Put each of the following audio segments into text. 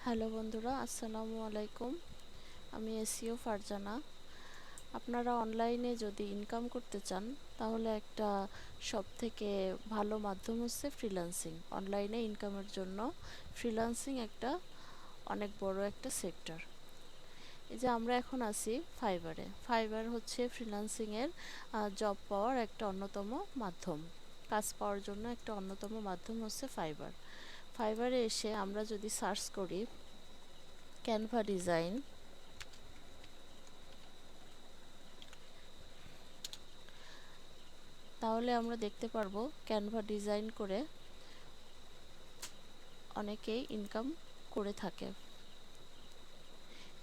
Hello বন্ধুরা, আসসালামু আলাইকুম। আমি এসইও ফারজানা। আপনারা অনলাইনে যদি ইনকাম করতে চান তাহলে একটা সবথেকে ভালো মাধ্যম হচ্ছে ফ্রিল্যান্সিং। অনলাইনে ইনকামের জন্য ফ্রিল্যান্সিং একটা অনেক বড় একটা সেক্টর। এই যে আমরা এখন আছি ফাইবারে। ফাইবার হচ্ছে ফ্রিল্যান্সিংয়ের জব পাওয়ার একটা অন্যতম মাধ্যম। কাজ পাওয়ার জন্য একটা অন্যতম মাধ্যম হচ্ছে ফাইবার। ফাইবারে এসে আমরা যদি সার্চ করি ক্যানভা ডিজাইন, তাহলে আমরা দেখতে পারবো ক্যানভা ডিজাইন করে অনেকেই ইনকাম করে থাকে।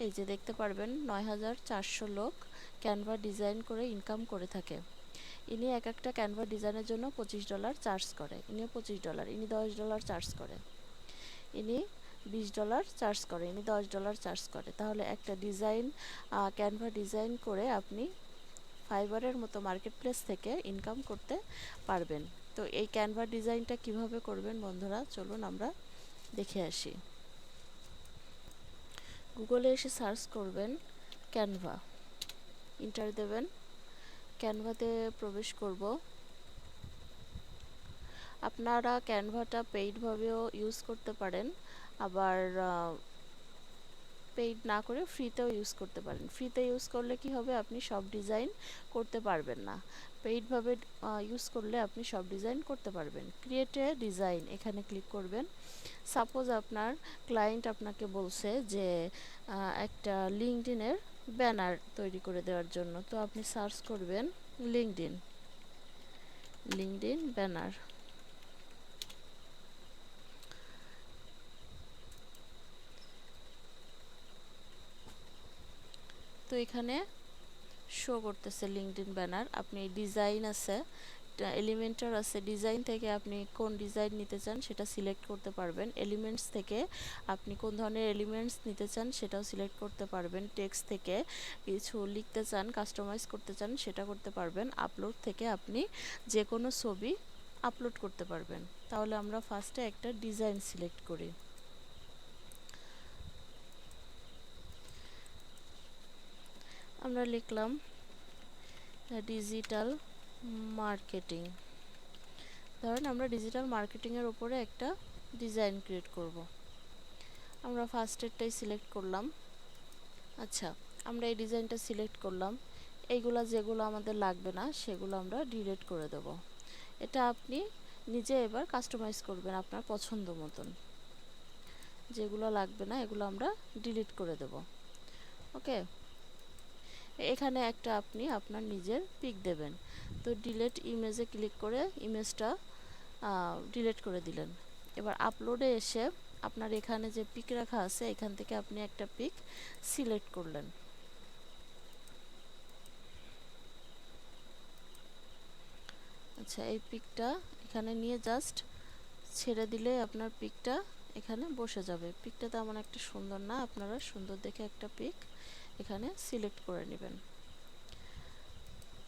এই যে দেখতে পারবেন ৯,৪০০ লোক ক্যানভা ডিজাইন করে ইনকাম করে থাকে। ইনি এক একটা ক্যানভা ডিজাইনের জন্য $25 চার্জ করে। ইনিও $25, ইনি $10 চার্জ করে, ইনি $20 চার্জ করে, ইনি $10 চার্জ করে। তাহলে একটা ডিজাইন ক্যানভা ডিজাইন করে আপনি ফাইবারের মতো মার্কেট প্লেস থেকে ইনকাম করতে পারবেন। তো এই ক্যানভা ডিজাইনটা কিভাবে করবেন বন্ধুরা, চলুন আমরা দেখে আসি। গুগলে এসে সার্চ করবেন ক্যানভা, ইন্টার দেবেন। ক্যানভাতে প্রবেশ করব। আপনারা ক্যানভাটা পেইডভাবেও ইউজ করতে পারেন, আবার পেইড না করে ফ্রিতেও ইউজ করতে পারেন। ফ্রিতে ইউজ করলে কি হবে, আপনি সব ডিজাইন করতে পারবেন না। পেইডভাবে ইউজ করলে আপনি সব ডিজাইন করতে পারবেন। ক্রিয়েট এ ডিজাইন এখানে ক্লিক করবেন। সাপোজ আপনার ক্লায়েন্ট আপনাকে বলছে যে একটা লিঙ্কডইনের ব্যানার তৈরি করে দেওয়ার জন্য, তো আপনি সার্চ করবেন লিঙ্কডইন ব্যানার। তো এখানে শো করতেছে লিঙ্কডইন ব্যানার। আপনি ডিজাইন আছে, এলিমেন্টার আছে, ডিজাইন থেকে আপনি কোন ডিজাইন নিতে চান সেটা সিলেক্ট করতে পারবেন। এলিমেন্টস থেকে আপনি কোন ধরনের এলিমেন্টস নিতে চান সেটাও সিলেক্ট করতে পারবেন। টেক্সট থেকে কিছু লিখতে চান, কাস্টমাইজ করতে চান সেটা করতে পারবেন। আপলোড থেকে আপনি যে কোনো ছবি আপলোড করতে পারবেন। তাহলে আমরা ফার্স্টে একটা ডিজাইন সিলেক্ট করি। আমরা লিখলাম ডিজিটাল মার্কেটিং। ধরেন আমরা ডিজিটাল মার্কেটিংয়ের ওপরে একটা ডিজাইন ক্রিয়েট করব। আমরা ফার্স্টেরটাই সিলেক্ট করলাম। আচ্ছা, আমরা এই ডিজাইনটা সিলেক্ট করলাম। এইগুলা যেগুলো আমাদের লাগবে না সেগুলো আমরা ডিলিট করে দেব। এটা আপনি নিজে এবার কাস্টমাইজ করবেন আপনার পছন্দ মতন। যেগুলো লাগবে না এগুলো আমরা ডিলিট করে দেব। ওকে, এখানে একটা আপনি আপনার নিজের পিক দেবেন। তো ডিলিট ইমেজে ক্লিক করে ইমেজটা ডিলিট করে দিলেন। এবার আপলোডে এসে আপনার এখানে যে পিক রাখা আছে এখান থেকে আপনি একটা পিক সিলেক্ট করলেন। আচ্ছা, এই পিকটা এখানে নিয়ে জাস্ট ছেড়ে দিলে আপনার পিকটা এখানে বসে যাবে। পিকটা তেমন একটা সুন্দর না, আপনারা সুন্দর দেখে একটা পিক এখানে সিলেক্ট করে নেবেন।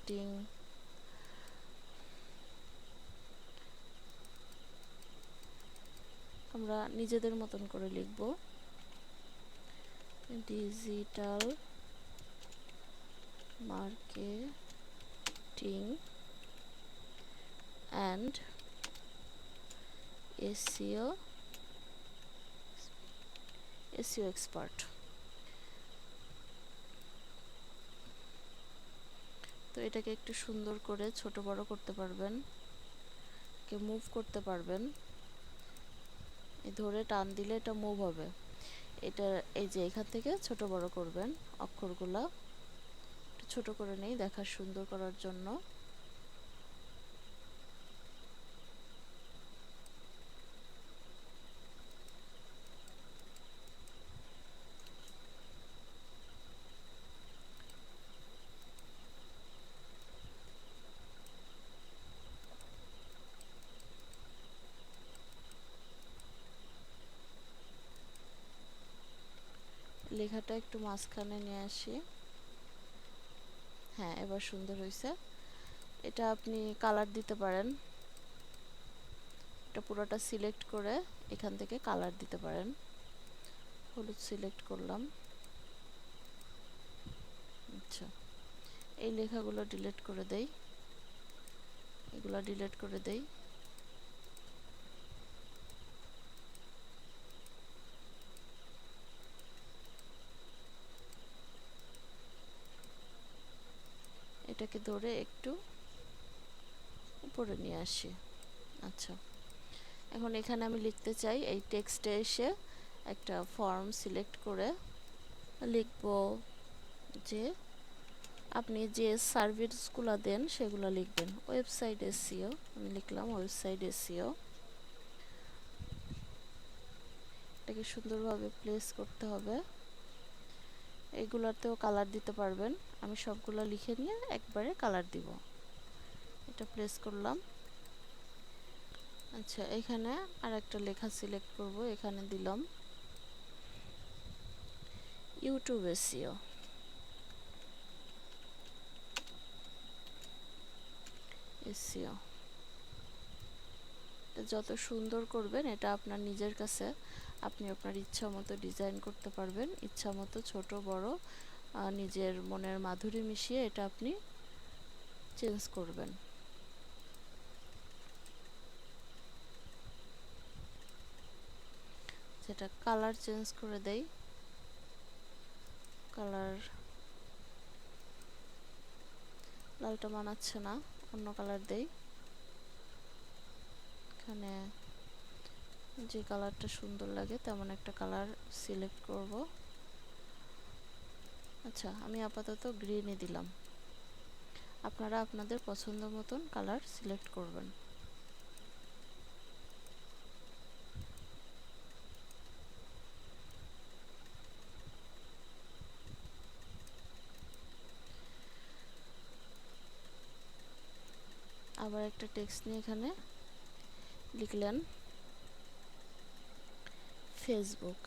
টিং আমরা নিজেদের মতন করে লিখব, digital marketing and SEO expert. তো এটাকে একটু সুন্দর করে ছোট বড় করতে পারবেন, কে মুভ করতে পারবেন। ধরে টান দিলে এটা মুভ হবে। এটা এই যে এখান থেকে ছোট বড় করবেন। অক্ষরগুলা একটু ছোট করে নেই দেখা সুন্দর করার জন্য। লেখাটা একটু মাঝখানে নিয়ে আসি। হ্যাঁ, এবার সুন্দর হয়েছে। এটা আপনি কালার দিতে পারেন। এটা পুরোটা সিলেক্ট করে এখান থেকে কালার দিতে পারেন। হলুদ সিলেক্ট করলাম। আচ্ছা, এই লেখাগুলো ডিলিট করে দেই, এগুলো ডিলিট করে দেই। এটাকে ধরে একটু উপরে নিয়ে আসি। আচ্ছা, এখন এখানে আমি লিখতে চাই, এই টেক্সটে এসে একটা ফর্ম সিলেক্ট করে লিখব যে আপনি যে সার্ভিসগুলো দেন সেগুলো লিখবেন। ওয়েবসাইট এসইও আমি লিখলাম, ওয়েবসাইট এসইও। এটাকে সুন্দরভাবে প্লেস করতে হবে। এগুলাতেও কালার দিতে পারবেন, আমি সবগুলো লিখে নিয়ে একবারে কালার দিব। এটা প্লেস করলাম। আচ্ছা, এখানে আর একটা লেখা সিলেক্ট করব, এখানে দিলাম ইউটিউব এসইও। এসইও যত সুন্দর করবেন এটা আপনার নিজের কাছে, আপনি আপনার ইচ্ছা মতো ডিজাইন করতে পারবেন, ইচ্ছা মতো ছোট বড় নিজের মনের মাধুরী মিশিয়ে এটা আপনি চেঞ্জ করবেন। যেটা কালার চেঞ্জ করে দেই, কালার লালটা মানাচ্ছে না, অন্য কালার দেই। এখানে যে কালারটা সুন্দর লাগে তেমন একটা কালার সিলেক্ট করব। আচ্ছা, আমি আপাতত গ্রিনই দিলাম, আপনারা আপনাদের পছন্দ মতন কালার সিলেক্ট করবেন। আবার একটা টেক্সট নিয়ে এখানে লিখলেন ফেসবুক,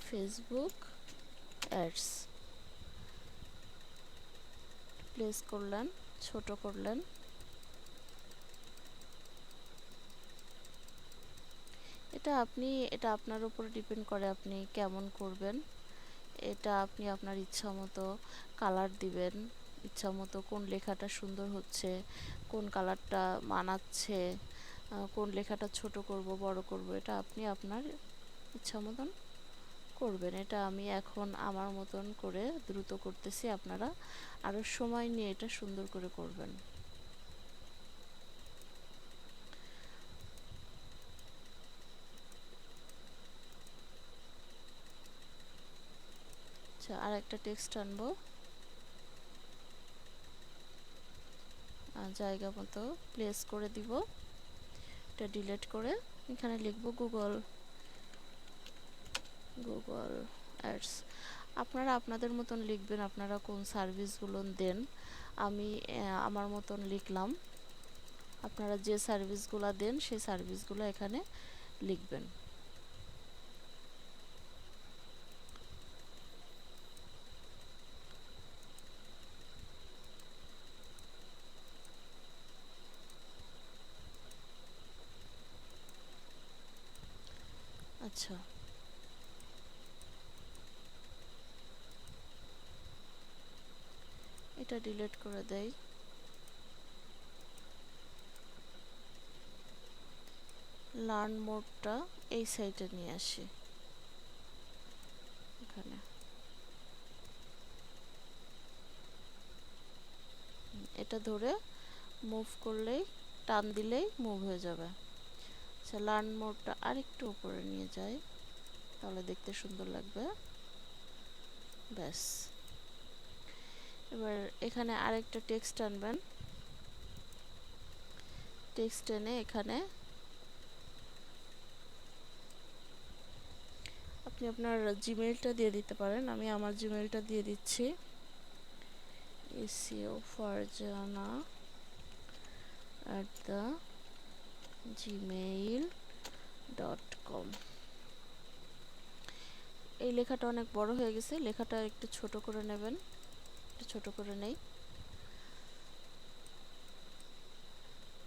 ফেসবুক অ্যাডস প্লেস করলেন, ছোট করলেন। এটা আপনার উপর ডিপেন্ড করে আপনি কেমন করবেন। এটা আপনি আপনার ইচ্ছা মতো কালার দিবেন, ইচ্ছা মতো কোন লেখাটা সুন্দর হচ্ছে, কোন কালারটা মানাচ্ছে, কোন লেখাটা ছোট করব বড় করব, এটা আপনি আপনার ইচ্ছা মতন করবেন। এটা আমি এখন আমার মতন করে দ্রুত করতেছি, আপনারা আরও সময় নিয়ে এটা সুন্দর করে করবেন। আচ্ছা, আর একটা টেক্সট আনবো, জায়গা মতো প্লেস করে দিব। এটা ডিলিট করে এখানে লিখব গুগল অ্যাডস। আপনারা আপনাদের মতন লিখবেন, আপনারা কোন সার্ভিসগুলো দেন। আমি আমার মতন লিখলাম, আপনারা যে সার্ভিসগুলো দেন সেই সার্ভিসগুলো এখানে লিখবেন। আচ্ছা, এটা ডিলিট করে দেই। লার্ন মোডটা এই সাইডে নিয়ে আসি, এখানে এটা ধরে মুভ করলেই, টান দিলেই মুভ হয়ে যাবে। আচ্ছা, লার্ন মোডটা আরেকটু উপরে নিয়ে যাই, তাহলে দেখতে সুন্দর লাগবে। ব্যাস, এবার এখানে আরেকটা টেক্সট আনবেন, টেক্সট এনে এখানে আপনি আপনার জিমেইলটা দিয়ে দিতে পারেন। আমি আমার জিমেইলটা দিয়ে দিচ্ছি, esiofarjana@gmail.com। এই লেখাটা অনেক বড় হয়ে গেছে, লেখাটা একটু ছোট করে নেবেন, একটু ছোট করে নেই।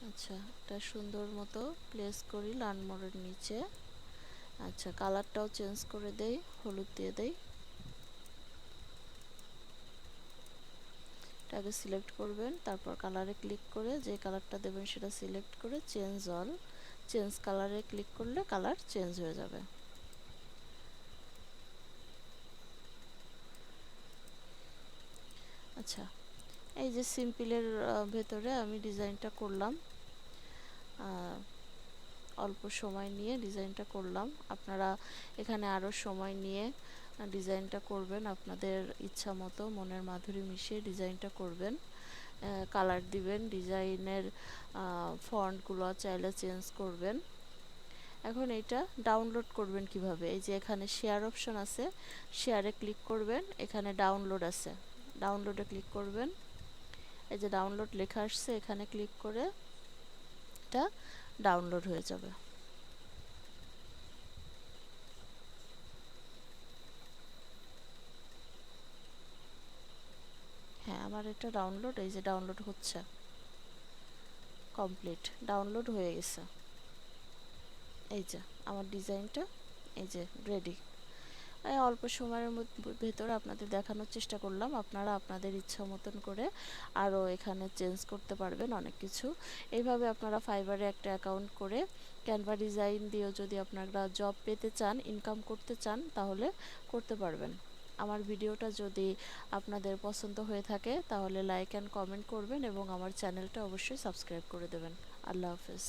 আচ্ছা, এটা সুন্দর মতো প্লেস করি লার্ন মোডের নিচে। আচ্ছা, কালারটাও চেঞ্জ করে দেই, হলুদ দিয়ে দেই। এটাকে সিলেক্ট করবেন, তারপর কালারে ক্লিক করে যে কালারটা দেবেন সেটা সিলেক্ট করে চেঞ্জ অল, চেঞ্জ কালারে ক্লিক করলে কালার চেঞ্জ হয়ে যাবে। আচ্ছা, এই যে সিম্পলের ভেতরে আমি ডিজাইনটা করলাম, অল্প সময় নিয়ে ডিজাইনটা করলাম। আপনারা এখানে আরও সময় নিয়ে ডিজাইনটা করবেন, আপনাদের ইচ্ছা মতো মনের মাধুরী মিশিয়ে ডিজাইনটা করবেন। কালার দিবেন, ডিজাইনের ফন্টগুলো চাইলে চেঞ্জ করবেন। এখন এটা ডাউনলোড করবেন কিভাবে? এই যে এখানে শেয়ার অপশন আছে, শেয়ারে ক্লিক করবেন, এখানে ডাউনলোড আছে, ডাউনলোডে ক্লিক করবেন। এই যে ডাউনলোড লেখা আসছে, এখানে ক্লিক করে এটা ডাউনলোড হয়ে যাবে। হ্যাঁ, আমার এটা ডাউনলোড, এই যে ডাউনলোড হচ্ছে, কমপ্লিট ডাউনলোড হয়ে গেছে। এই যে আমার ডিজাইনটা এই যে রেডি। অল্প সময়ের ভেতর আপনাদের দেখানোর চেষ্টা করলাম। আপনারা আপনাদের ইচ্ছা মতন করে আরও এখানে চেঞ্জ করতে পারবেন অনেক কিছু। এইভাবে আপনারা ফাইবারে একটা অ্যাকাউন্ট করে ক্যানভা ডিজাইন দিয়েও যদি আপনারা জব পেতে চান, ইনকাম করতে চান, তাহলে করতে পারবেন। আমার ভিডিওটা যদি আপনাদের পছন্দ হয়ে থাকে তাহলে লাইক অ্যান্ড কমেন্ট করবেন এবং আমার চ্যানেলটা অবশ্যই সাবস্ক্রাইব করে দেবেন। আল্লাহ হাফেজ।